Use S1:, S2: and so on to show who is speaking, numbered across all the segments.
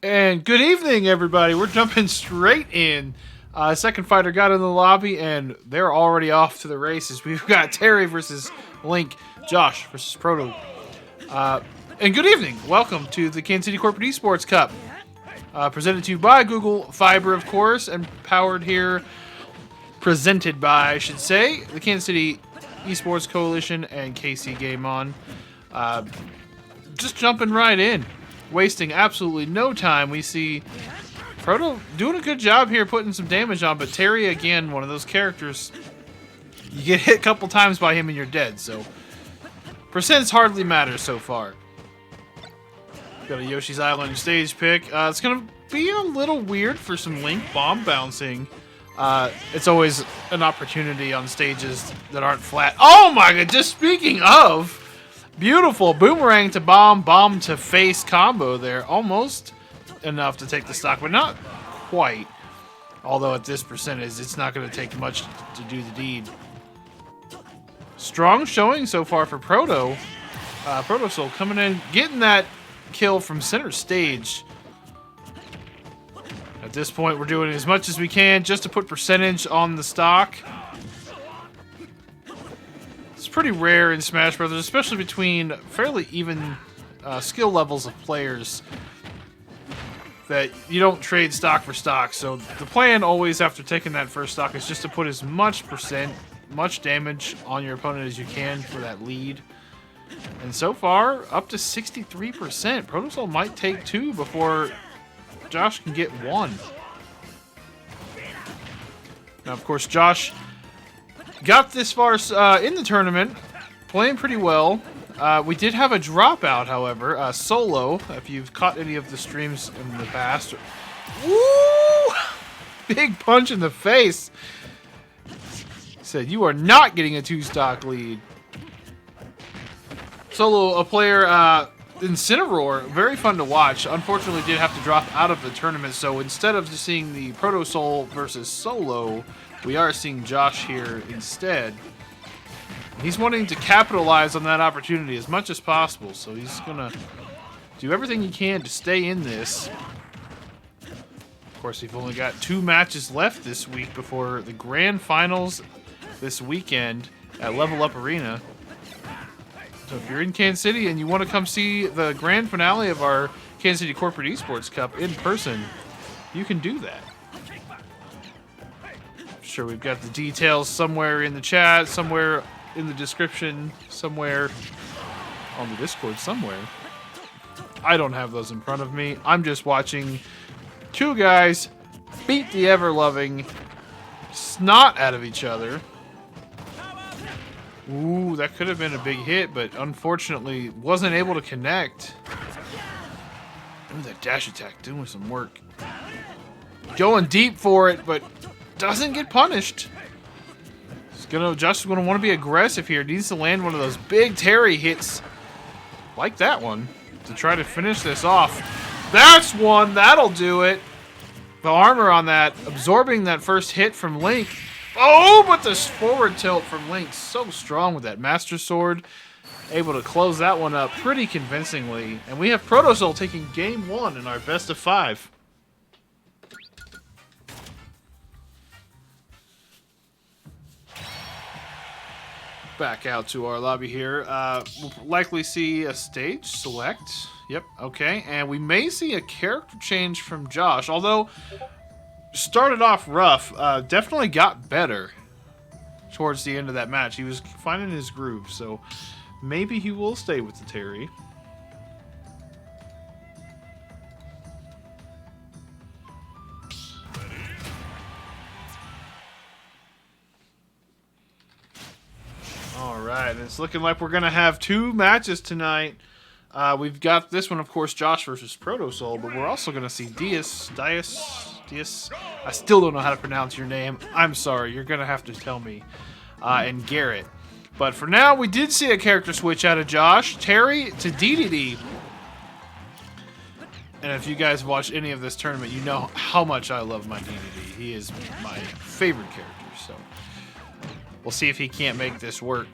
S1: And good evening, everybody. We're jumping straight in. Second fighter got in the lobby, and they're already off to the races. We've got Terry versus Link, Josh versus Proto. And good evening. Welcome to the Kansas City Corporate Esports Cup. Presented to you by Google Fiber, of course, and presented by, I should say, the Kansas City Esports Coalition and KC Game On. Just jumping right in. Wasting absolutely no time. We see Proto doing a good job here putting some damage on, but Terry, again, one of those characters, you get hit a couple times by him and you're dead, so percents hardly matter so far. Got a Yoshi's Island stage pick. It's going to be a little weird for some Link bomb bouncing. It's always an opportunity on stages that aren't flat. Oh my god, just speaking of, beautiful boomerang to bomb, bomb to face combo there. Almost enough to take the stock, but not quite. Although at this percentage, it's not going to take much to do the deed. Strong showing so far for Proto. Proto Soul coming in, getting that kill from center stage. At this point, we're doing as much as we can just to put percentage on the stock. It's pretty rare in Smash Brothers, especially between fairly even skill levels of players, that you don't trade stock for stock. So the plan always after taking that first stock is just to put as much damage on your opponent as you can for that lead. And so far, up to 63%. Proto Soul might take 2 before Josh can get 1. Now, of course, Josh got this far in the tournament, playing pretty well. We did have a dropout, however. Solo, if you've caught any of the streams in the past. Woo! Big punch in the face. Said, you are not getting a 2-stock lead. Solo, a player in Cineroar, very fun to watch. Unfortunately, did have to drop out of the tournament, so instead of just seeing the Proto Soul versus Solo, we are seeing Josh here instead. He's wanting to capitalize on that opportunity as much as possible, so he's going to do everything he can to stay in this. Of course, we've only got 2 matches left this week before the grand finals this weekend at Level Up Arena. So if you're in Kansas City and you want to come see the grand finale of our Kansas City Corporate Esports Cup in person, you can do that. I'm sure we've got the details somewhere in the chat, somewhere in the description, somewhere on the Discord somewhere. I don't have those in front of me. I'm just watching 2 guys beat the ever-loving snot out of each other. Ooh, that could have been a big hit, but unfortunately wasn't able to connect. Ooh, that dash attack doing some work. Going deep for it, but doesn't get punished. Josh is gonna want to be aggressive here. Needs to land one of those big Terry hits like that one to try to finish this off. That's one. That'll do it. The armor on that, absorbing that first hit from Link. Oh, but this forward tilt from Link, so strong with that Master Sword. Able to close that one up pretty convincingly. And we have Proto Soul taking game 1 in our best of 5. Back out to our lobby here. We'll likely see a stage select. Yep, okay. And we may see a character change from Josh, although started off rough, definitely got better towards the end of that match. He was finding his groove, so maybe he will stay with the Terry. Alright, it's looking like we're going to have 2 matches tonight. We've got this one, of course, Josh versus Proto Soul, but we're also going to see Dias. I still don't know how to pronounce your name. I'm sorry, you're going to have to tell me. And Garrett. But for now, we did see a character switch out of Josh. Terry to DDD. And if you guys watch any of this tournament, you know how much I love my DDD. He is my favorite character, so we'll see if he can't make this work.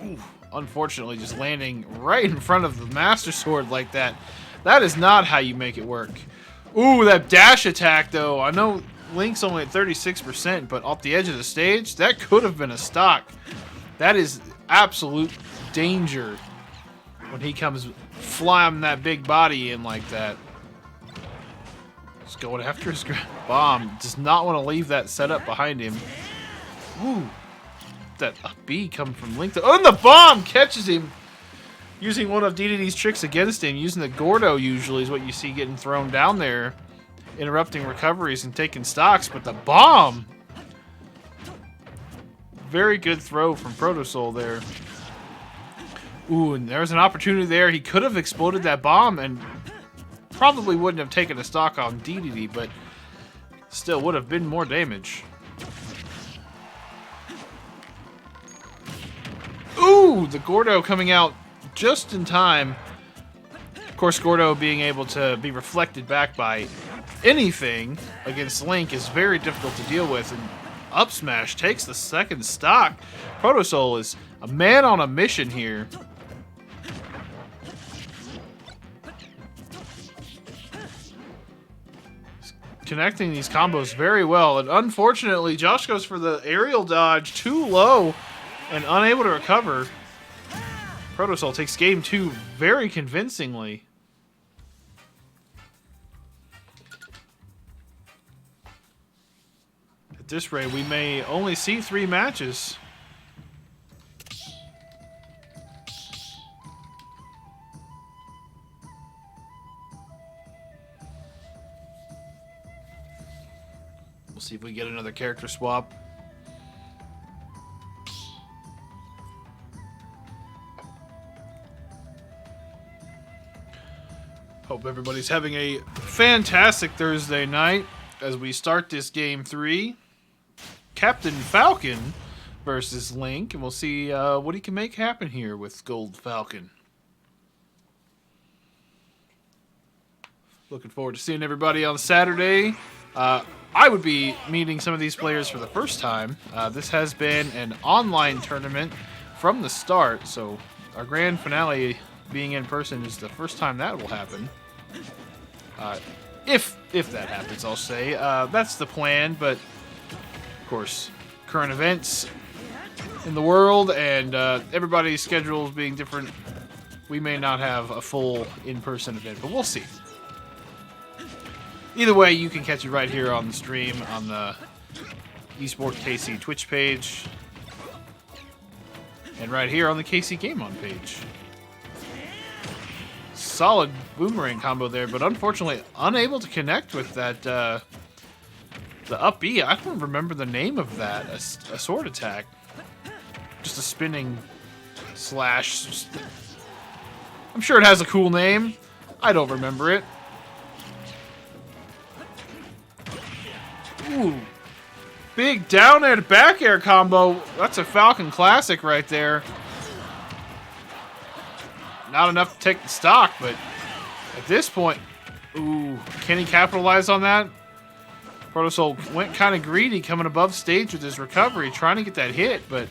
S1: Ooh, unfortunately, just landing right in front of the Master Sword like that. That is not how you make it work. Ooh, that dash attack, though. I know Link's only at 36%, but off the edge of the stage, that could have been a stock. That is absolute danger when he comes flying that big body in like that. Just going after his bomb. Does not want to leave that setup behind him. Ooh. That B coming from Link. Oh, and the bomb catches him. Using one of DDD's tricks against him. Using the Gordo usually is what you see getting thrown down there. Interrupting recoveries and taking stocks. But the bomb. Very good throw from Proto Soul there. Ooh, and there's an opportunity there. He could have exploded that bomb and probably wouldn't have taken a stock on DDD, but Still would have been more damage. Ooh, the Gordo coming out just in time. Of course, Gordo being able to be reflected back by anything against Link is very difficult to deal with. And up smash takes the second stock. Protosoul is a man on a mission here. Connecting these combos very well, and unfortunately Josh goes for the aerial dodge too low and unable to recover. Protosoul takes game 2 very convincingly. At this rate, we may only see 3 matches. We'll see if we get another character swap. Hope everybody's having a fantastic Thursday night as we start this game 3. Captain Falcon versus Link, and we'll see what he can make happen here with Gold Falcon. Looking forward to seeing everybody on Saturday. I would be meeting some of these players for the first time. This has been an online tournament from the start, so our grand finale being in person is the first time that will happen. If that happens, I'll say. That's the plan, but of course, current events in the world and everybody's schedules being different, we may not have a full in-person event, but we'll see. Either way, you can catch it right here on the stream on the Esports KC Twitch page and right here on the KC Game On page. Solid boomerang combo there, but unfortunately unable to connect with that the up B. I don't remember the name of that. A sword attack. Just a spinning slash. I'm sure it has a cool name. I don't remember it. Ooh. Big down air to back air combo. That's a Falcon classic right there. Not enough to take the stock, but at this point, ooh, can he capitalize on that? Protosoul went kind of greedy coming above stage with his recovery, trying to get that hit, but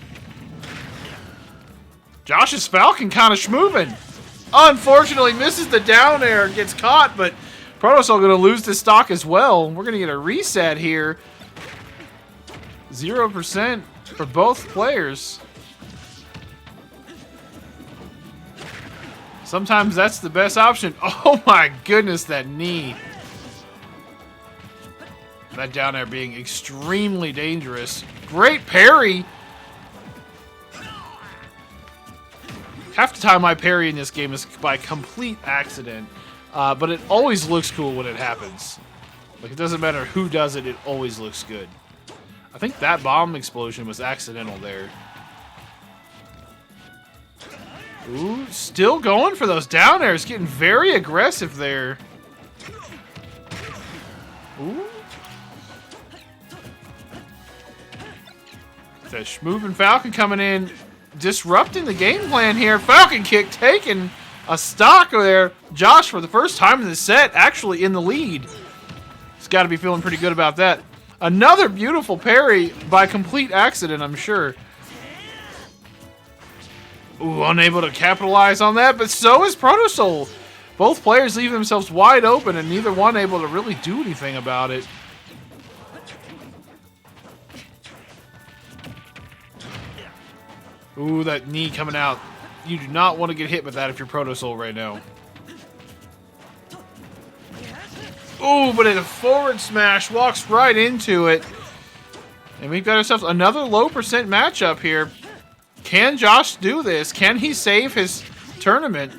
S1: Josh's Falcon kind of schmoving. Unfortunately, misses the down air, gets caught, but Protosoul going to lose this stock as well. We're going to get a reset here. 0% for both players. Sometimes that's the best option. Oh my goodness, that knee. That down air being extremely dangerous. Great parry. Half the time I parry in this game is by complete accident. But it always looks cool when it happens. Like, it doesn't matter who does it, it always looks good. I think that bomb explosion was accidental there. Ooh, still going for those down airs, getting very aggressive there. Ooh. The schmoving Falcon coming in, disrupting the game plan here. Falcon kick taking a stock there. Josh, for the first time in the set, actually in the lead. He's got to be feeling pretty good about that. Another beautiful parry by complete accident, I'm sure. Ooh, unable to capitalize on that, but so is Protosoul. Both players leave themselves wide open, and neither one able to really do anything about it. Ooh, that knee coming out. You do not want to get hit with that if you're Protosoul right now. Ooh, but in a forward smash, walks right into it. And we've got ourselves another low percent matchup here. Can Josh do this? Can he save his tournament?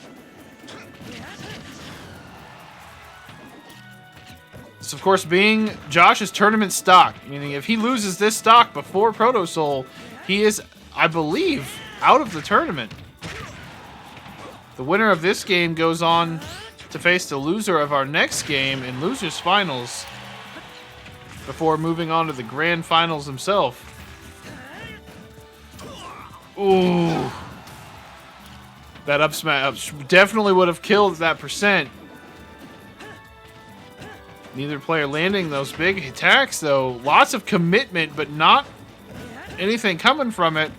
S1: This, of course, being Josh's tournament stock. Meaning if he loses this stock before Protosoul, he is, I believe, out of the tournament. The winner of this game goes on to face the loser of our next game in Losers Finals. before moving on to the grand finals himself. Ooh. That up smash definitely would have killed that percent. Neither player landing those big attacks, though. Lots of commitment, but not anything coming from it.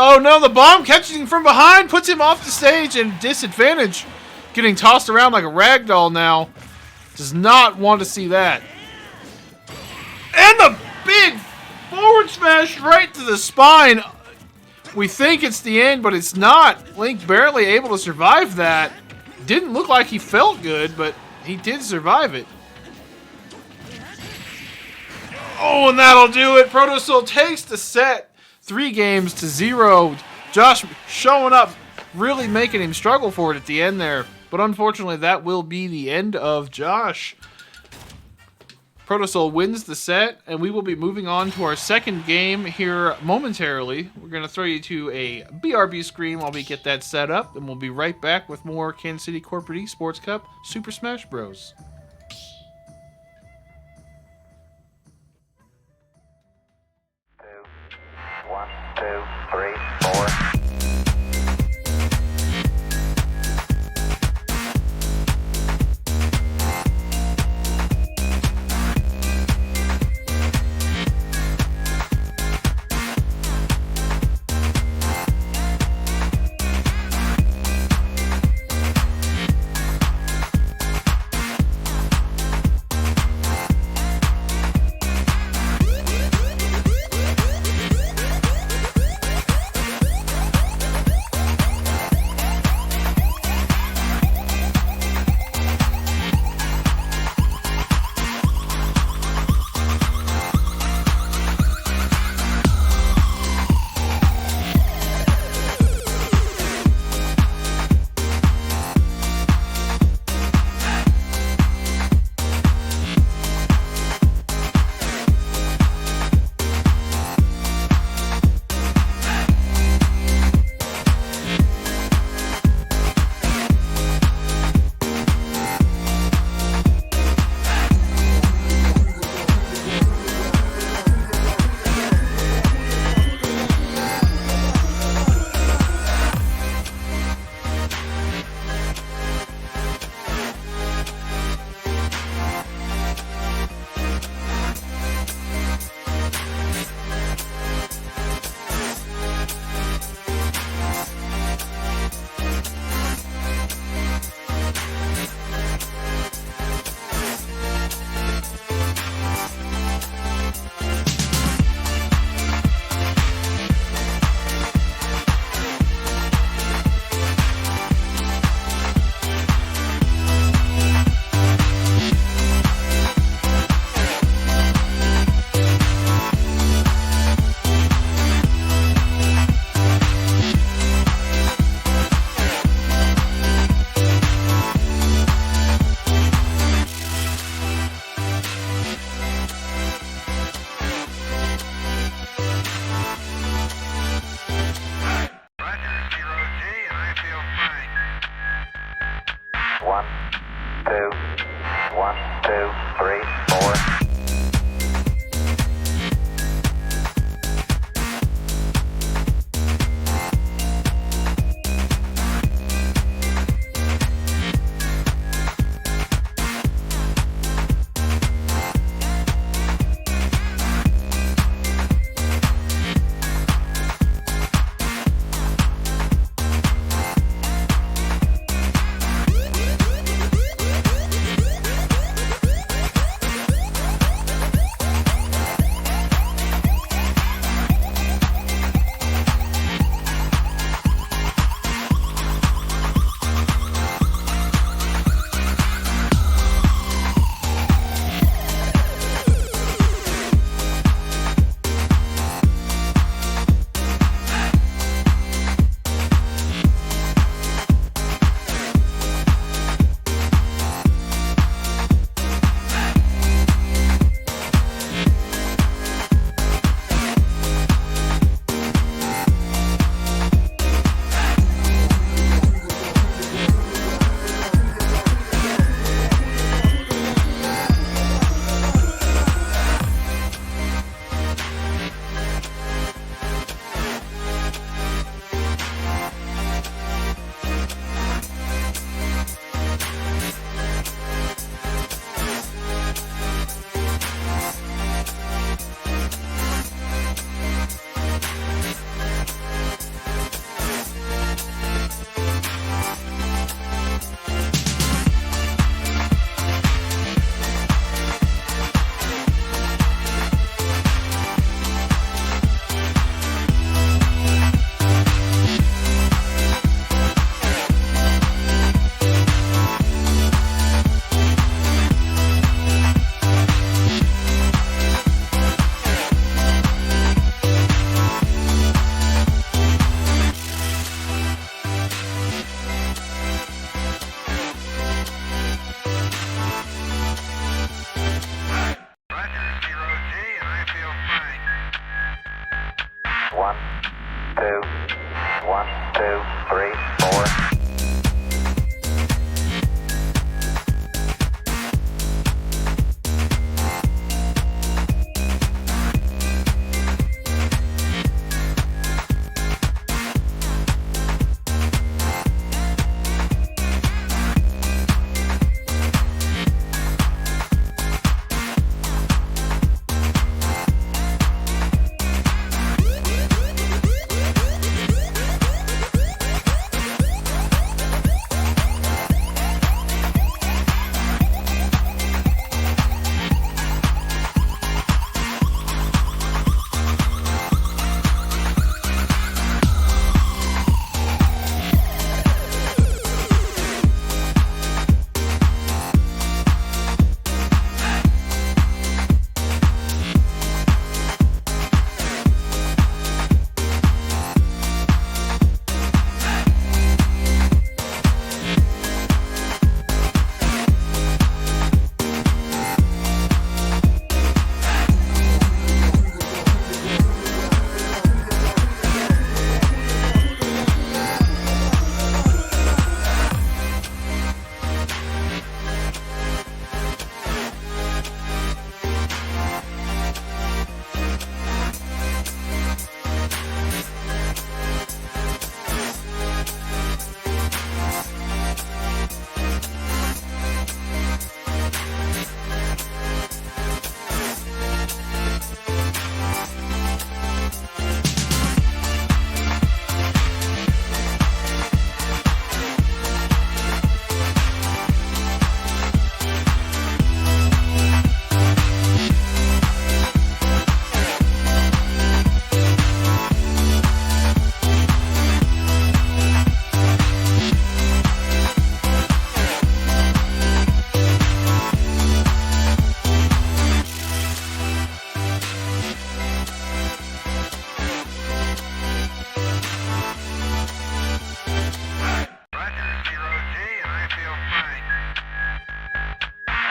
S1: Oh no, the bomb catches him from behind, puts him off the stage and disadvantage. Getting tossed around like a ragdoll now. Does not want to see that. And the big forward smash right to the spine. We think it's the end, but it's not. Link barely able to survive that. Didn't look like he felt good, but he did survive it. Oh, and that'll do it. Proto takes the set. 3-0. Josh showing up, really making him struggle for it at the end there. But unfortunately, that will be the end of Josh. Proto wins the set, and we will be moving on to our second game here momentarily. We're going to throw you to a BRB screen while we get that set up, and we'll be right back with more Kansas City Corporate Esports Cup Super Smash Bros.
S2: One, two, three, four. One, two, one, two, three, four. two, 1, 2, 3, 4.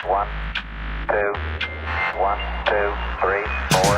S2: One, two, 1, 2, 3, 4.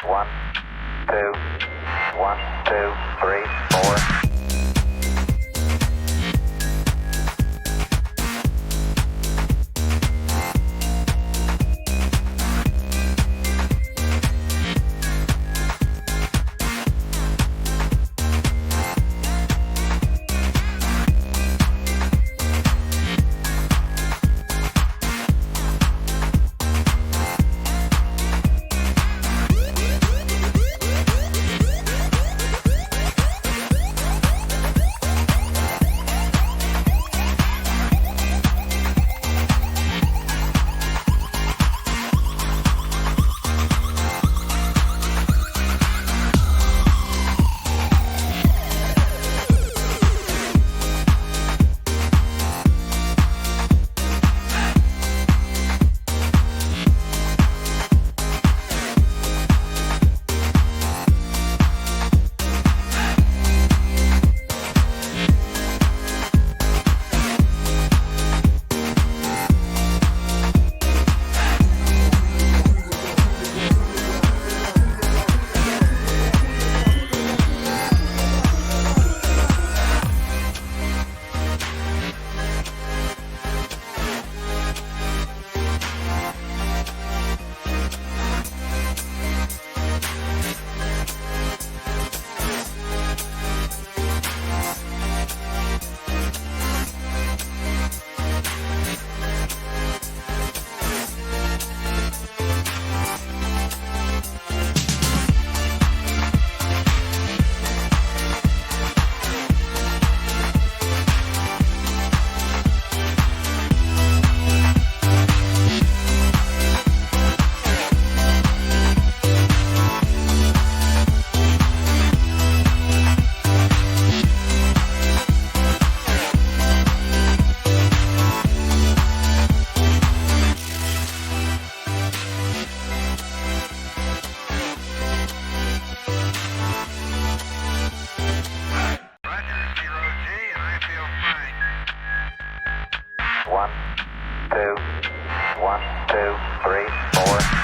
S2: One, two, 1, 2, 3, 4. One, two, 1, 2, 3, 4.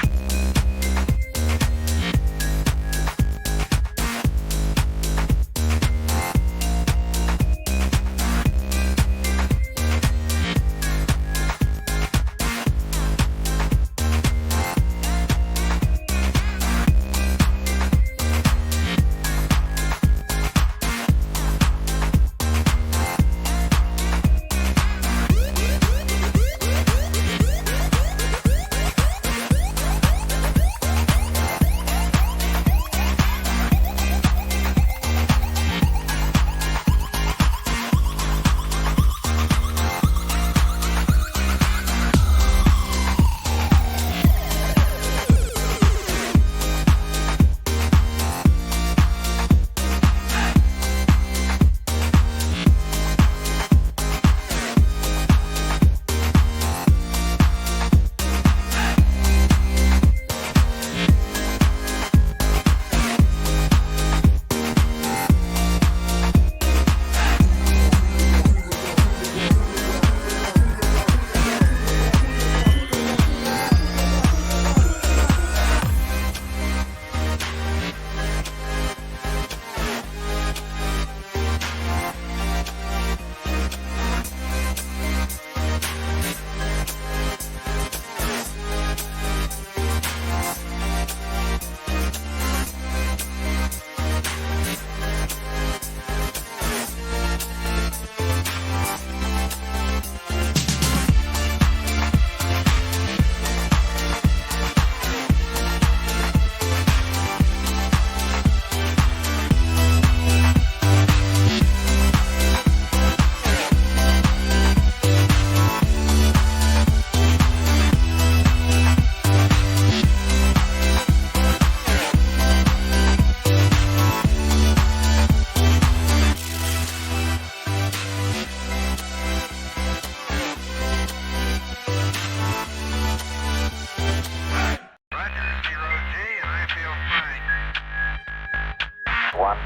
S2: One,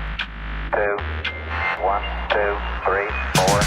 S2: two, 1, 2, 3, 4.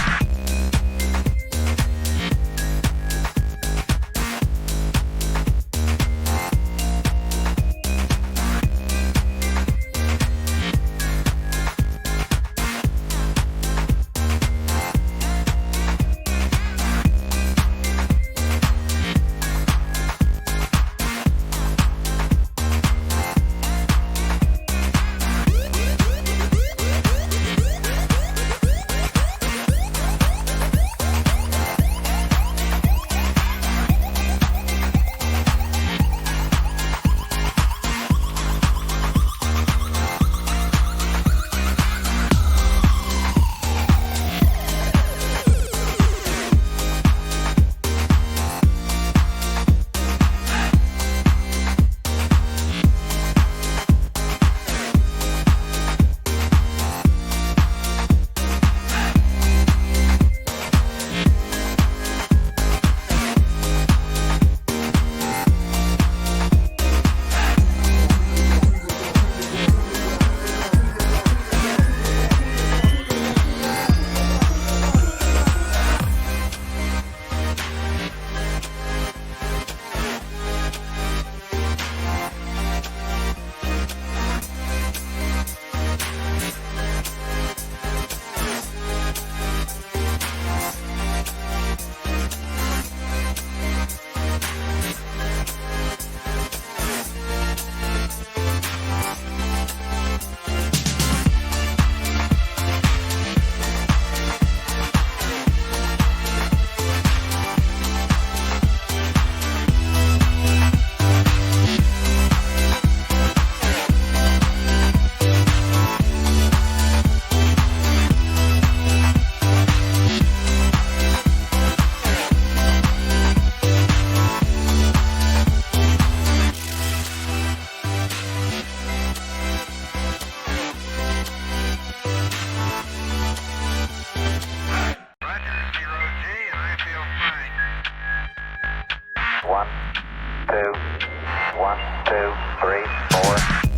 S2: One, two, 1, 2, 3, 4.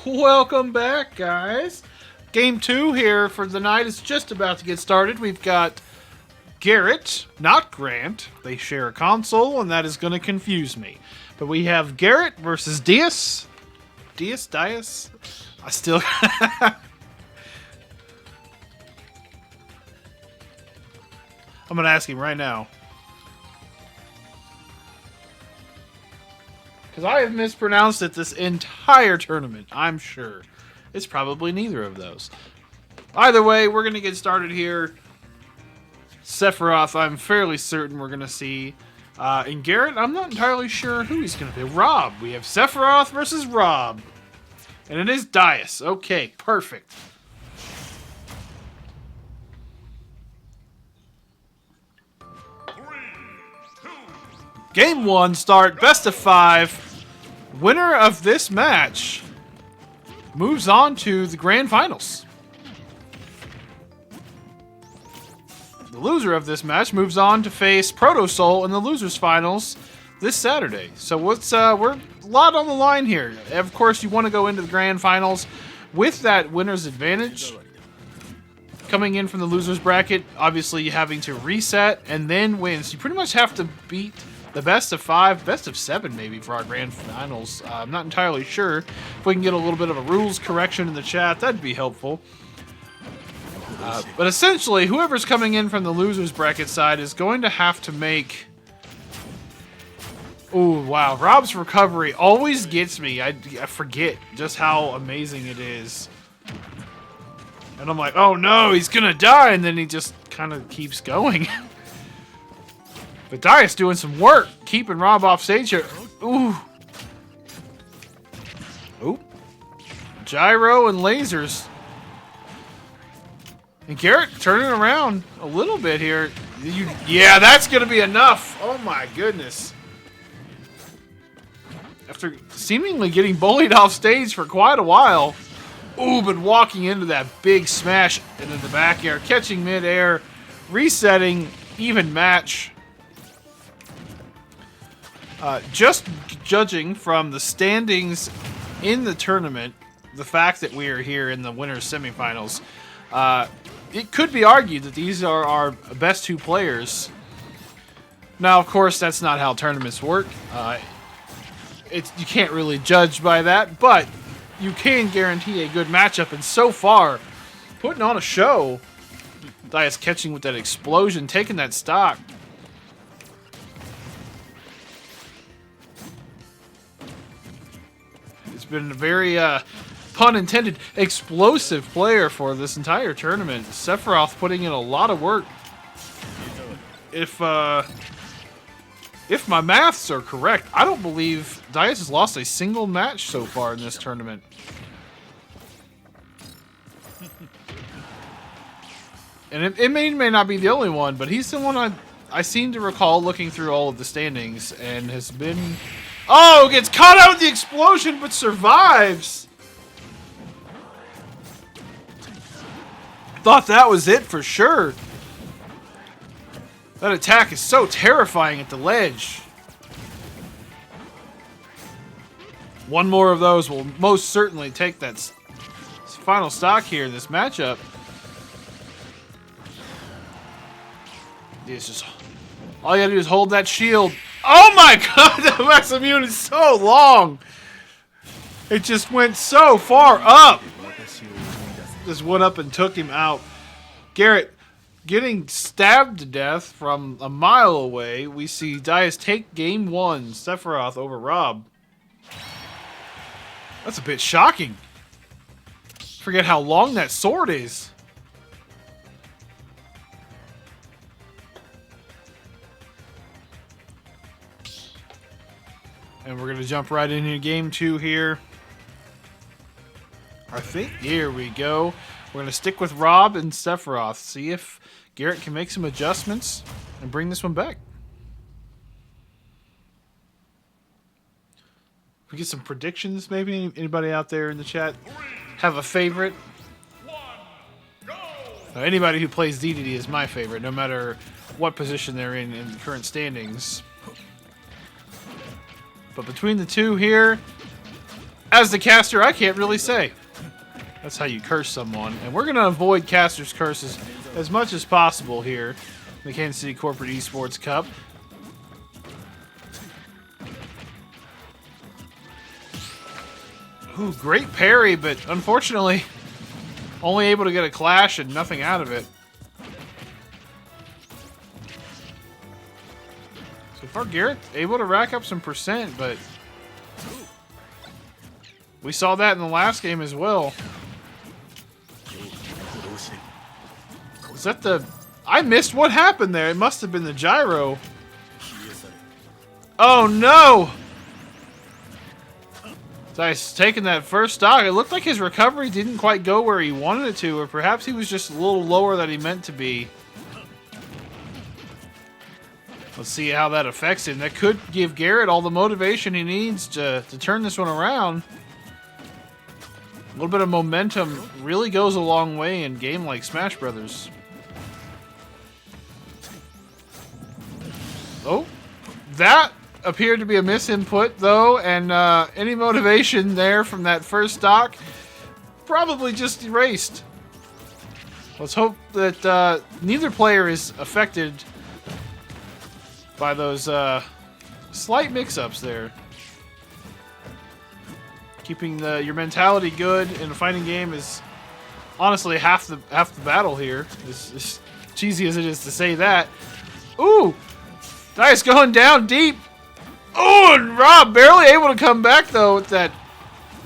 S1: Welcome back, guys. Game 2 here for the night is just about to get started. We've got Garrett, not Grant. They share a console, and that is going to confuse me. But we have Garrett versus Dias. Dias? I still... I'm going to ask him right now. Because I have mispronounced it this entire tournament, I'm sure. It's probably neither of those. Either way, we're going to get started here. Sephiroth, I'm fairly certain we're going to see. And Garrett, I'm not entirely sure who he's going to be. Rob. We have Sephiroth versus Rob. And it is Dias. Okay, perfect. Game 1 start, best of 5. Winner of this match moves on to the grand finals. The loser of this match moves on to face Proto in the losers finals this Saturday. So we're a lot on the line here. Of course, you want to go into the grand finals with that winner's advantage. Coming in from the losers bracket, obviously having to reset and then win. So you pretty much have to beat the best of 5, best of 7 maybe for our grand finals. I'm not entirely sure. If we can get a little bit of a rules correction in the chat, that'd be helpful. But essentially, whoever's coming in from the losers bracket side is going to have to make... Ooh, wow. Rob's recovery always gets me. I forget just how amazing it is. And I'm like, oh no, he's gonna die, and then he just kind of keeps going. But Dias doing some work, keeping Rob off stage here. Ooh. Ooh. Gyro and lasers. And Garrett turning around a little bit here. Yeah, that's going to be enough. Oh my goodness. After seemingly getting bullied off stage for quite a while. Ooh, but walking into that big smash into the back air, catching midair, resetting, even match. Just judging from the standings in the tournament, the fact that we are here in the winners semifinals, it could be argued that these are our best 2 players. Now, of course, that's not how tournaments work. You can't really judge by that, but you can guarantee a good matchup. And so far, putting on a show. Dias catching with that explosion, taking that stock. It's been a very, pun intended, explosive player for this entire tournament. Sephiroth putting in a lot of work. If my maths are correct, I don't believe Dias has lost a single match so far in this tournament. And it may not be the only one, but he's the one I seem to recall looking through all of the standings and has been... Oh, gets caught out with the explosion, but survives. Thought that was it for sure. That attack is so terrifying at the ledge. One more of those will most certainly take that final stock here in this matchup. It's just... All you gotta do is hold that shield. Oh my god, the max immune is so long. It just went so far up. Just went up and took him out. Garrett getting stabbed to death from a mile away. We see Dias take game 1, Sephiroth over Rob. That's a bit shocking. Forget how long that sword is. And we're going to jump right into game 2 here. I think, here we go. We're going to stick with Rob and Sephiroth. See if Garrett can make some adjustments and bring this one back. We get some predictions, maybe? Anybody out there in the chat have a favorite? Anybody who plays DDD is my favorite, no matter what position they're in the current standings. But between the two here, As the caster, I can't really say. That's how you curse someone. And we're going to avoid caster's curses as much as possible here in the Kansas City Corporate Esports Cup. Ooh, great parry, but unfortunately only able to get a clash and nothing out of it. So far, Garrett able to rack up some percent, but we saw that in the last game as well. Was that the... I missed what happened there. It must have been the gyro. Oh, no! Dice taking that first stock. It looked like his recovery didn't quite go where he wanted it to, or perhaps he was just a little lower than he meant to be. Let's see how that affects him. That could give Garrett all the motivation he needs to turn this one around. A little bit of momentum really goes a long way in a game like Smash Brothers. Oh, that appeared to be a misinput, though, and any motivation there from that first stock probably just erased. Let's hope that neither player is affected by those slight mix-ups there. Keeping your mentality good in a fighting game is honestly half the battle here. As cheesy as it is to say that. Ooh, Dice going down deep. Oh, and Rob barely able to come back, though, with that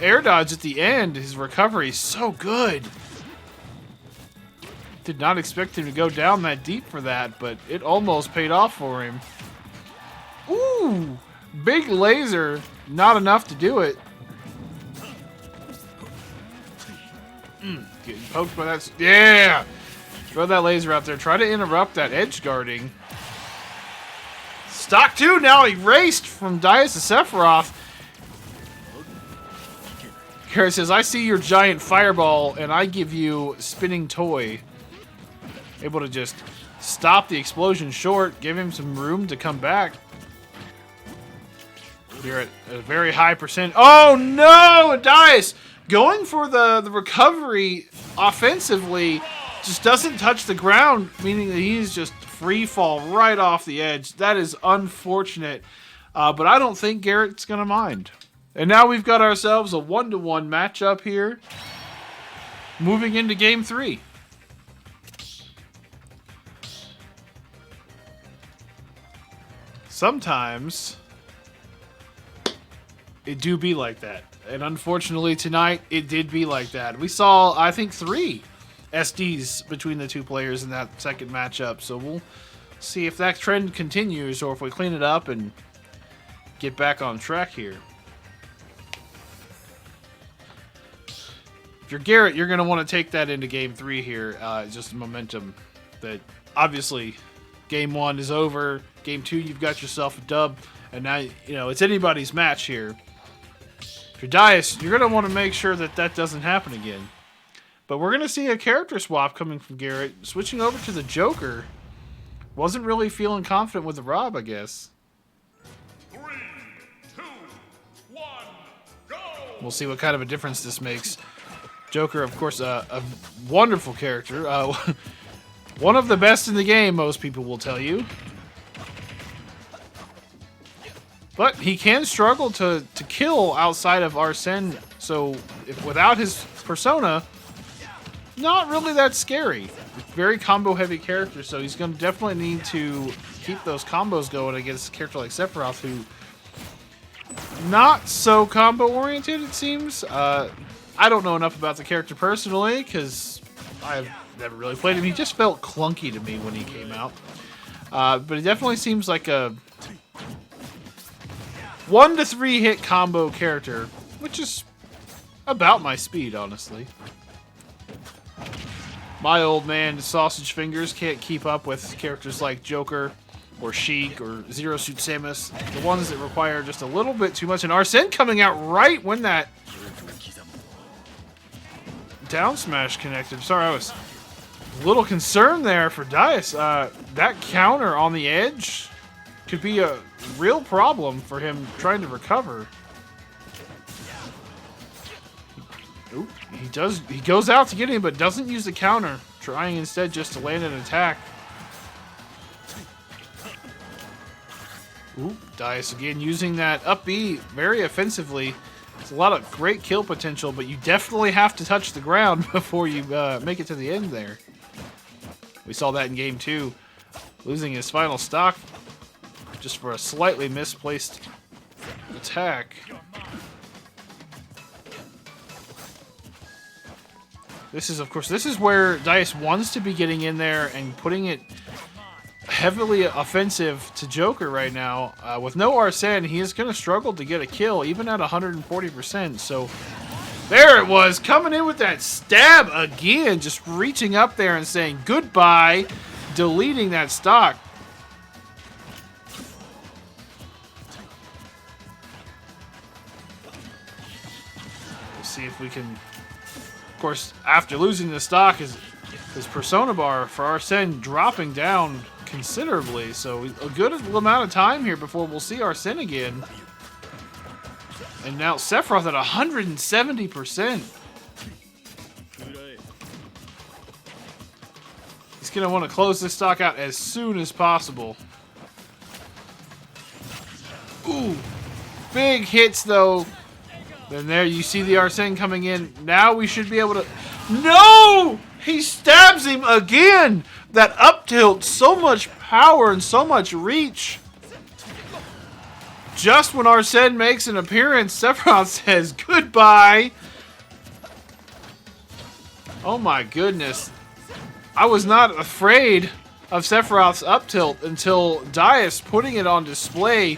S1: air dodge at the end. His recovery is so good. Did not expect him to go down that deep for that, but it almost paid off for him. Ooh, big laser. Not enough to do it. Getting poked by that. Yeah! Throw that laser out there. Try to interrupt that edge guarding. Stock 2 now erased from Dias to Sephiroth. Garrett says, I see your giant fireball and I give you spinning toy. Able to just stop the explosion short, give him some room to come back. You're at a very high percent. Oh no! Dias going for the recovery offensively just doesn't touch the ground, meaning that he's just free fall right off the edge. That is unfortunate, but I don't think Garrett's going to mind. And now we've got ourselves a 1-to-1 matchup here, moving into Game 3. Sometimes it do be like that. And unfortunately tonight, it did be like that. We saw, I think, 3 SDs between the two players in that second matchup. So we'll see if that trend continues or if we clean it up and get back on track here. If you're Garrett, you're going to want to take that into Game 3 here. Just momentum that obviously Game 1 is over. Game 2, you've got yourself a dub. And now, you know, it's anybody's match here. If you're Dias, you're going to want to make sure that that doesn't happen again. But we're going to see a character swap coming from Garrett. Switching over to the Joker. Wasn't really feeling confident with the Rob, I guess.
S3: 3, 2, 1, go!
S1: We'll see what kind of a difference this makes. Joker, of course, a wonderful character. One of the best in the game, most people will tell you. But he can struggle to kill outside of Arsene. So if without his persona, not really that scary. Very combo heavy character, so he's going to definitely need to keep those combos going against a character like Sephiroth, who not so combo oriented, it seems. I don't know enough about the character personally because I've never really played him. He just felt clunky to me when he came out. But it definitely seems like a 1 to 3 hit combo character, which is about my speed, honestly. My old man, Sausage Fingers, can't keep up with characters like Joker or Sheik or Zero Suit Samus. The ones that require just a little bit too much. And Arsene coming out right when that down smash connected. Sorry, I was a little concerned there for Dias. That counter on the edge could be a real problem for him trying to recover. Oop, he goes out to get him, but doesn't use the counter, trying instead just to land an attack. Oop, Dice again using that up B very offensively. It's a lot of great kill potential, but you definitely have to touch the ground before you make it to the end there. We saw that in game 2, losing his final stock just for a slightly misplaced attack. This is, of course, this is where Dice wants to be getting in there and putting it heavily offensive to Joker right now. With no Arsene, he is going to struggle to get a kill, even at 140%. So there it was, coming in with that stab again, just reaching up there and saying goodbye, deleting that stock. We'll see if we can... Of course, after losing the stock, his persona bar for Arsene dropping down considerably. So a good amount of time here before we'll see Arsene again. And now Sephiroth at 170%. He's going to want to close this stock out as soon as possible. Ooh, big hits though. Then there you see the Arsene coming in. Now we should be able to... No! He stabs him again! That up tilt, so much power and so much reach. Just when Arsene makes an appearance, Sephiroth says goodbye. Oh my goodness. I was not afraid of Sephiroth's up tilt until Dias putting it on display.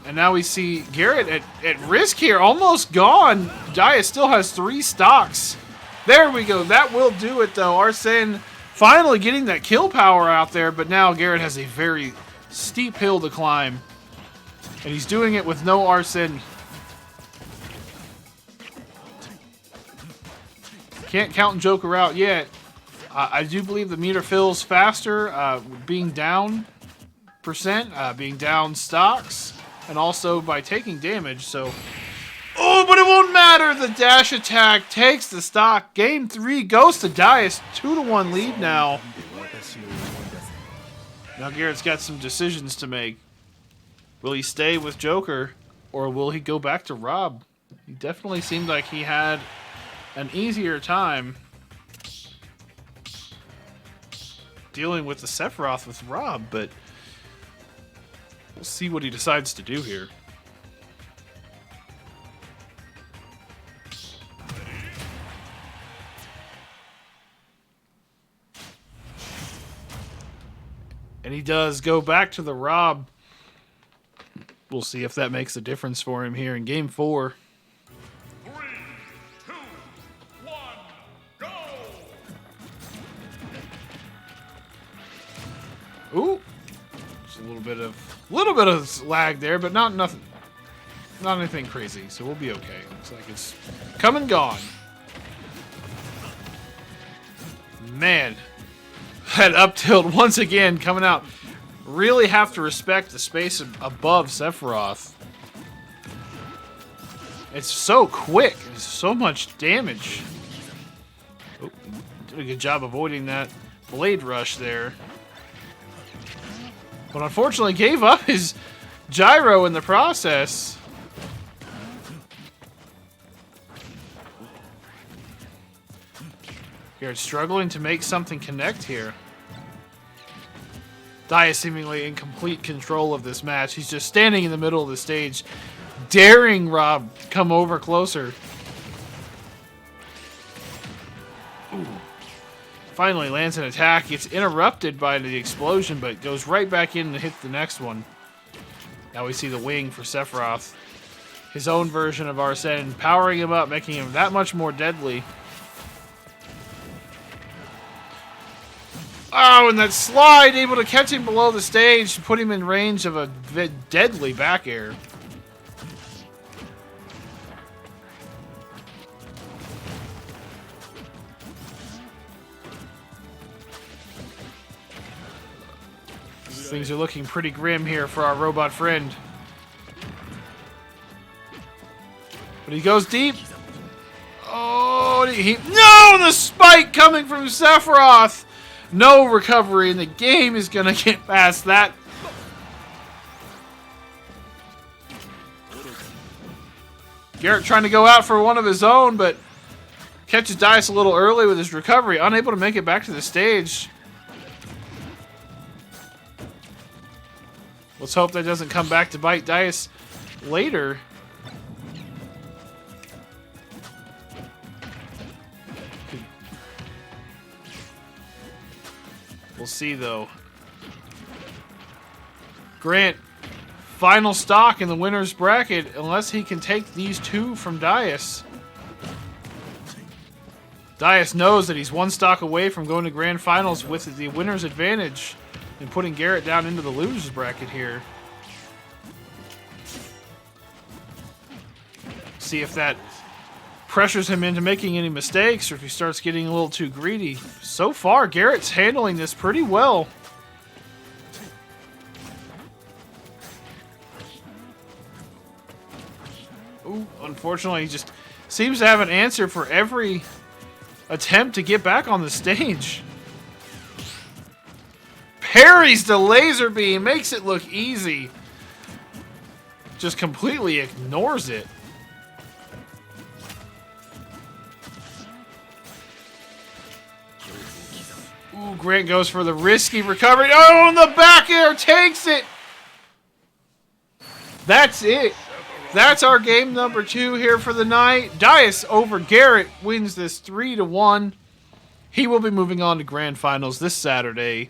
S1: And now we see Garrett at risk here, almost gone. Dias still has 3 stocks. There we go. That will do it, though. Arsene finally getting that kill power out there, but now Garrett has a very steep hill to climb. And he's doing it with no Arsene. Can't count Joker out yet. I do believe the meter fills faster, being down percent, being down stocks. And also by taking damage, so... Oh, but it won't matter! The dash attack takes the stock. Game 3 goes to Dias. 2-1 lead now. Now Garrett's got some decisions to make. Will he stay with Joker, or will he go back to Rob? He definitely seemed like he had an easier time dealing with the Sephiroth with Rob, but... We'll see what he decides to do here. And he does go back to the Rob. We'll see if that makes a difference for him here in Game 4.
S3: 3, 2, 1, go!
S1: Ooh. Just a little bit of lag there, but not anything crazy, so we'll be okay. Looks like it's come and gone. Man, that up tilt once again coming out. Really have to respect the space above Sephiroth. It's so quick. It's so much damage. Oh, did a good job avoiding that blade rush there. But unfortunately gave up his gyro in the process. Garrett's struggling to make something connect here. Dias seemingly in complete control of this match. He's just standing in the middle of the stage, daring Rob come over closer. Ooh. Finally lands an attack. Gets interrupted by the explosion, but goes right back in and hits the next one. Now we see the wing for Sephiroth. His own version of Arsene, powering him up, making him that much more deadly. Oh, and that slide, able to catch him below the stage, put him in range of a deadly back air. Things are looking pretty grim here for our robot friend. But he goes deep. Oh, no! The spike coming from Sephiroth. No recovery, and the game is going to get past that. Garrett trying to go out for one of his own, but catches Dice a little early with his recovery. Unable to make it back to the stage. Let's hope that doesn't come back to bite Dice later. We'll see, though. Grant, final stock in the winner's bracket, unless he can take these two from Dias. Dias knows that he's one stock away from going to grand finals with the winner's advantage and putting Garrett down into the loser's bracket here. See if that pressures him into making any mistakes or if he starts getting a little too greedy. So far, Garrett's handling this pretty well. Ooh, unfortunately, he just seems to have an answer for every attempt to get back on the stage. Parries the laser beam, makes it look easy. Just completely ignores it. Ooh, Grant goes for the risky recovery. Oh, and the back air takes it. That's it. That's our game number 2 here for the night. Dias over Garrett wins this 3-1. He will be moving on to grand finals this Saturday.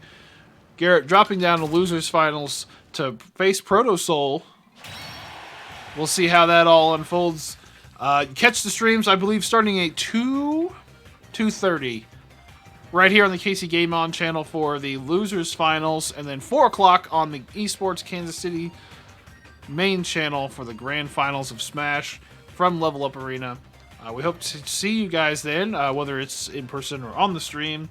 S1: Garrett dropping down to losers finals to face Proto Soul. We'll see how that all unfolds. Catch the streams, I believe, starting at 2:30. Right here on the KC Game On channel for the losers finals, and then 4 o'clock on the Esports Kansas City main channel for the grand finals of Smash from Level Up Arena. We hope to see you guys then, whether it's in person or on the stream.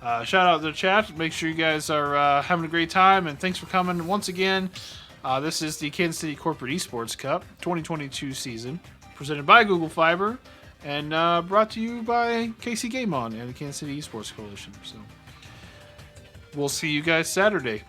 S1: Shout out to the chat. Make sure you guys are having a great time, and thanks for coming once again. This is the Kansas City Corporate Esports Cup 2022 season, presented by Google Fiber, and brought to you by KC Game On and the Kansas City Esports Coalition. So we'll see you guys Saturday.